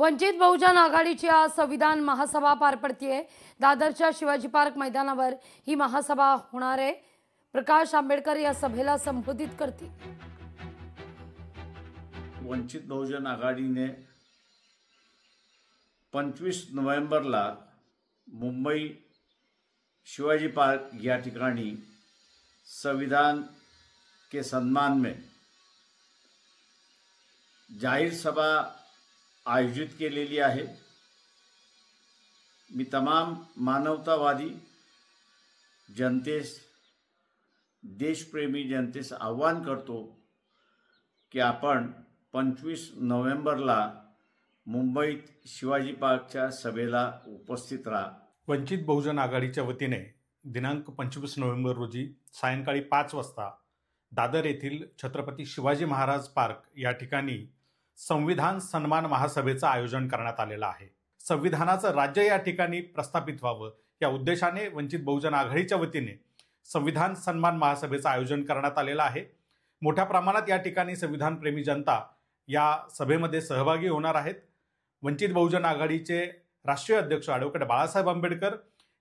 वंचित बहुजन आघाडीची आज संविधान महासभा पार पडतीये। दादरच्या शिवाजी पार्क मैदानावर ही महासभा होणार आहे। प्रकाश आंबेडकर या सभेला संबोधित करतील। वंचित बहुजन आघाडीने 25 नोव्हेंबरला मुंबई शिवाजी पार्क या ठिकाणी संविधान के सम्मान में जाहीर सभा आयोजित केलेली आहे। मी तमाम मानवतावादी जनतेस, देशप्रेमी जनतेस आव्हान करतो की आपण 25 नोव्हेंबरला मुंबईत शिवाजी पार्कच्या सभेला उपस्थित राहा। वंचित बहुजन आघाडीच्या वतीने दिनांक 25 नोव्हेंबर रोजी सायंकाळी 5 वाजता दादर येथील छत्रपती शिवाजी महाराज पार्क या ठिकाणी संविधान सन्मान महासभेचं आयोजन करण्यात आलेलं आहे। संविधानाचं राज्य या ठिकाणी प्रस्थापित व्हावं या उद्देशाने वंचित बहुजन आघाडीच्या वतीने संविधान सन्मान महासभेचं आयोजन करण्यात आलेलं आहे। मोठ्या प्रमाणात या ठिकाणी संविधान प्रेमी जनता या सभेमध्ये सहभागी होणार आहेत। वंचित बहुजन आघाडीचे राष्ट्रीय अध्यक्ष ॲडव्होकेट बाळासाहेब आंबेडकर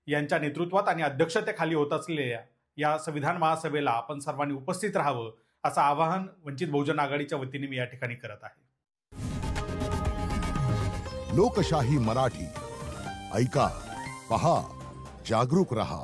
यांच्या नेतृत्वात आणि अध्यक्षतेखाली होत असलेल्या या संविधान महासभेला आपण सर्वांनी उपस्थित राहावं असं आवाहन वंचित बहुजन आघाडीच्या वतीने मी या ठिकाणी करत आहे। लोकशाही मराठी ऐका, पहा, जागरूक रहा।